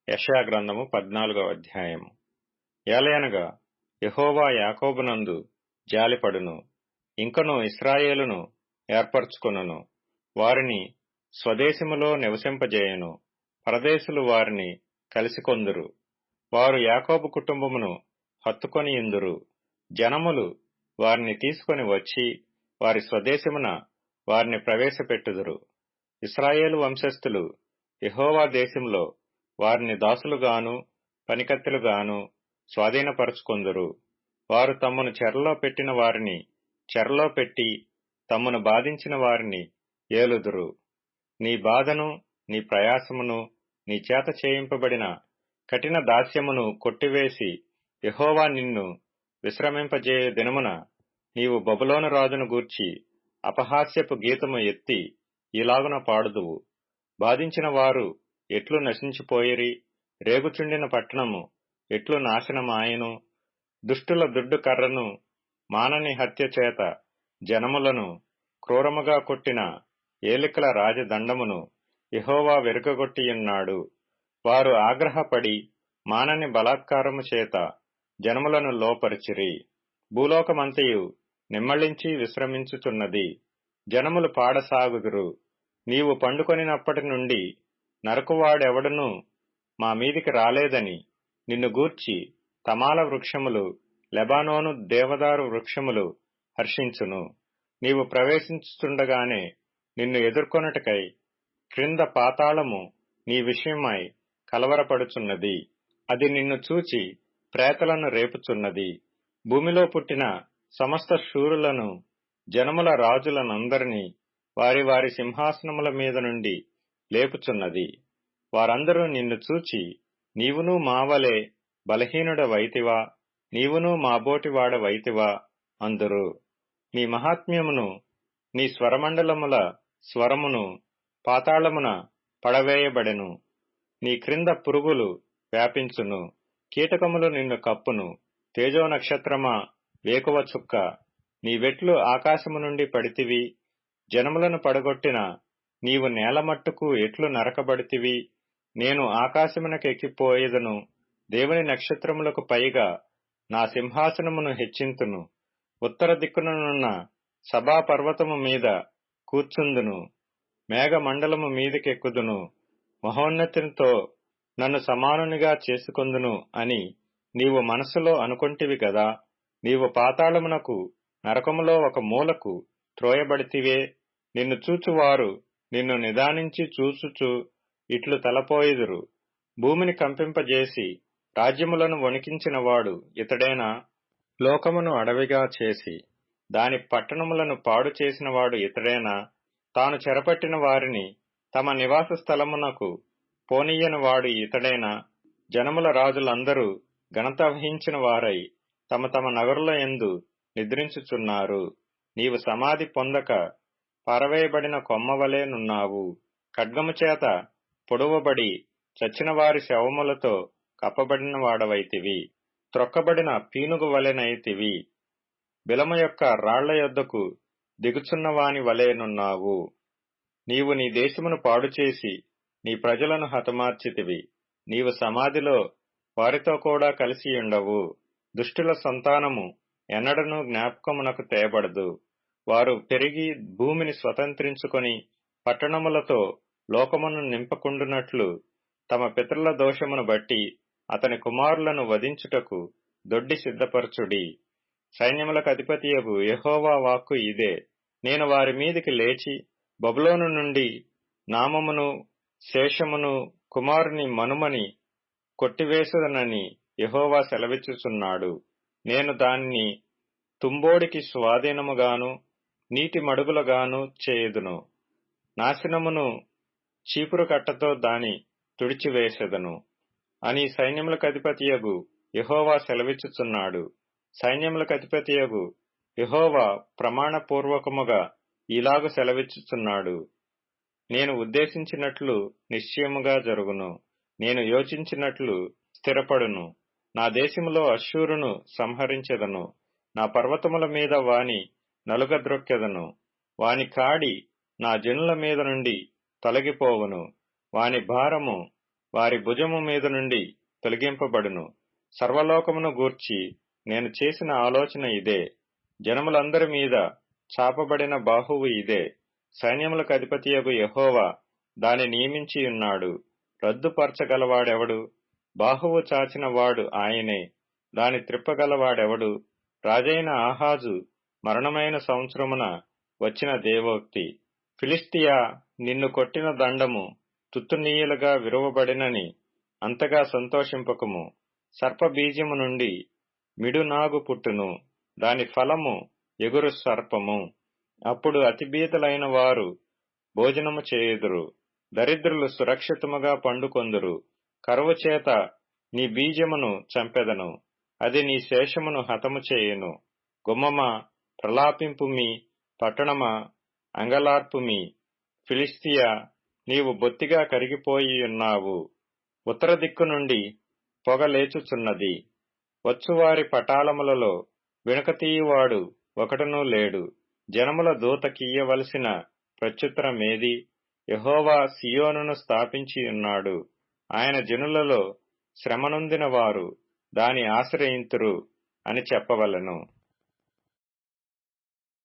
యెషయా గ్రంథము 14వ అధ్యాయము. ఏలయనగా యెహోవా యాకోబునందు జాలిపడును, ఇంకను ఇశ్రాయేలును ఏర్పరచుకొనును. వారిని స్వదేశములో నివసింపజేయును, పరదేశులు వారిని కలిసికొందురు. వారు యాకోబు కుటుంబమును హత్తుకొనియుందురు. జనములు వారిని తీసుకొని వచ్చి వారి స్వదేశమున వారిని ప్రవేశపెట్టుదురు. ఇశ్రాయేలు వంశస్థులు యెహోవా దేశంలో వారిని దాసులుగాను పనికత్తెలుగాను స్వాధీనపరచుకొందురు. వారు తమ్మును చెరలో పెట్టిన వారిని చెరలో పెట్టి తమ్మును బాధించిన వారిని ఏలుదురు. నీ బాధను, నీ ప్రయాసమును, నీ చేత చేయింపబడిన కఠిన దాస్యమును కొట్టివేసి యెహోవా నిన్ను విశ్రమింపజేయు దినమున నీవు బబులోను రాజును గూర్చి అపహాస్యపు గీతము ఎత్తి ఇలాగున పాడుదువు. బాధించిన వారు ఎట్లు నశించిపోయిరి, రేగుచుండిన పట్టణము ఎట్లు నాశనమాయెను. దుష్టుల దుడ్డు కర్రను, మానని హత్య చేత జనములను క్రూరముగా కొట్టిన ఏలికల రాజదండమును యెహోవా విరగగొట్టియున్నాడు. వారు ఆగ్రహపడి మానని బలాత్కారము చేత జనములను లోపరిచిరి. భూలోకమంతయు నిమ్మళించి విశ్రమించుచున్నది. జనములు పాడసాగుదురు. నీవు పండుకొనినప్పటి నుండి నరకువాడెవడనూ మా మీదికి రాలేదని నిన్ను గూర్చి తమాల వృక్షములు, లెబానోను దేవదారు వృక్షములు హర్షించును. నీవు ప్రవేశించుచుండగానే నిన్ను ఎదుర్కొనుటకై క్రింద పాతాళము నీ విషయమై కలవరపడుచున్నది. అది నిన్ను చూచి ప్రేతలను రేపుచున్నది. భూమిలో పుట్టిన సమస్త శూరులను, జనముల రాజులనందరినీ వారి వారి సింహాసనముల మీద నుండి లేపుచున్నది. వారందరూ నిన్ను చూచి, నీవునూ మావలే బలహీనుడవైతివా, నీవునూ మాబోటివాడవైతివా అందురు. నీ మహాత్మ్యమును, నీ స్వరమండలముల స్వరమును పాతాళమున పడవేయబడెను. నీ క్రింద పురుగులు వ్యాపించును, కీటకములు నిన్ను కప్పును. తేజో నక్షత్రమా, వేకువ చుక్క, నీ వెట్లు ఆకాశము నుండి పడితివి. జనములను పడగొట్టిన నీవు నేలమట్టుకు ఎట్లు నరకబడితివి. నేను ఆకాశమునకెక్కిపోయేదను, దేవుని నక్షత్రములకు పైగా నా సింహాసనమును హెచ్చింతును. ఉత్తర దిక్కుననున్న సభాపర్వతము మీద కూర్చుందును, మేఘమండలము మీదకెక్కుదును, మహోన్నతితో నన్ను సమానునిగా చేసుకొందును అని నీవు మనస్సులో అనుకొంటివి గదా. నీవు పాతాళమునకు, నరకములో ఒక మూలకు త్రోయబడితివే. నిన్ను చూచువారు నిన్ను నిదానించి చూచుచు ఇట్లు తలపోయిదురు, భూమిని కంపింపజేసి రాజ్యములను వణికించినవాడు ఇతడేనా? లోకమును అడవిగా చేసి దాని పట్టణములను పాడు చేసినవాడు ఇతడేనా? తాను చెరపట్టిన వారిని తమ నివాస స్థలమునకు పోనీయని వాడు ఇతడేనా? జనముల రాజులందరూ ఘనత వహించిన వారై తమ తమ నగరుల యందు నిద్రించుచున్నారు. నీవు సమాధి పొందక పారవేయబడిన కొమ్మవలే నున్నావు. ఖడ్గము చేత పొడవబడి చచ్చిన వారి శవములతో కప్పబడిన వాడవైతివి. త్రొక్కబడిన పీనుగు వలెనైతివి. బిలము యొక్క రాళ్ల యొద్దకు దిగుచున్నవాని వలెనున్నావు. నీవు నీ దేశమును పాడుచేసి నీ ప్రజలను హతమార్చితివి. నీవు సమాధిలో వారితో కూడా కలిసియుండవు. దుష్టుల సంతానము ఎన్నడనూ జ్ఞాపకమునకు తేబడదు. వారు పెరిగి భూమిని స్వతంత్రించుకొని పట్టణములతో లోకమును నింపకుండునట్లు తమ పితరుల దోషమును బట్టి అతని కుమారులను వధించుటకు దొడ్డి సిద్ధపరచుడి. సైన్యములకు అధిపతియగు యెహోవా వాక్కు ఇదే. నేను వారి మీదికి లేచి బబులోను నుండి నామమును, శేషమును, కుమారుని మనుమని కొట్టివేసదనని యెహోవా సెలవిచ్చుచున్నాడు. నేను దానిని తుంబోడికి స్వాధీనముగాను నీటి మడుగులగాను చేయుదును. నాశనమును చీపురు కట్టతో దాని తుడిచివేసెదను అని సైన్యములకు అధిపతియగు యెహోవా సెలవిచ్చుచున్నాడు. సైన్యములకు అధిపతియగు యెహోవా ప్రమాణపూర్వకముగా ఇలాగు సెలవిచ్చుచున్నాడు. నేను ఉద్దేశించినట్లు నిశ్చయముగా జరుగును, నేను యోచించినట్లు స్థిరపడును. నా దేశములో అశ్షూరును సంహరించెదను, నా పర్వతముల మీద వాని నలుగద్రొక్కెదను. వాని కాడి నా జనుల మీద నుండి తొలగిపోవును, వాని భారము వారి భుజము మీద నుండి తొలగింపబడును. సర్వలోకమును గూర్చి నేను చేసిన ఆలోచన ఇదే. జనములందరి మీద చాపబడిన బాహువు ఇదే. సైన్యములకు అధిపతియగు యెహోవా దాని నియమించియున్నాడు. రద్దుపరచగలవాడెవడు? బాహువు చాచిన వాడు ఆయనే. దాని త్రిప్పగలవాడెవడు? రాజైన ఆహాజు మరణమైన సంవత్సరమున వచ్చిన దేవోక్తి. ఫిలిష్తియా, నిన్ను కొట్టిన దండము తుత్తునీయులుగా విరువబడినని అంతగా సంతోషింపకము. సర్పబీజము నుండి మిడునాగు పుట్టును, దాని ఫలము ఎగురు సర్పము. అప్పుడు అతిబీదలైన వారు భోజనము చేయుదురు, దరిద్రులు సురక్షితముగా పండుకొందురు. కరువు చేత నీ బీజమును చంపెదను, అది నీ శేషమును హతము చేయును. గుమ్మమా, ప్రలాపింపుమి, పట్టణమా, అంగలార్పుమి. ఫిలిష్తియా, నీవు బొత్తిగా కరిగిపోయియున్నావు. ఉత్తర దిక్కు నుండి పొగ లేచుచున్నది. వచ్చువారి పటాలములలో వెనుకతీయువాడు ఒకడునూ లేడు. జనముల దూత కీయవలసిన ప్రత్యుత్తరమేది? యెహోవా సియోనును స్థాపించియున్నాడు. ఆయన జనులలో శ్రమనొందిన వారు దాని ఆశ్రయింతురు అని చెప్పవలెను.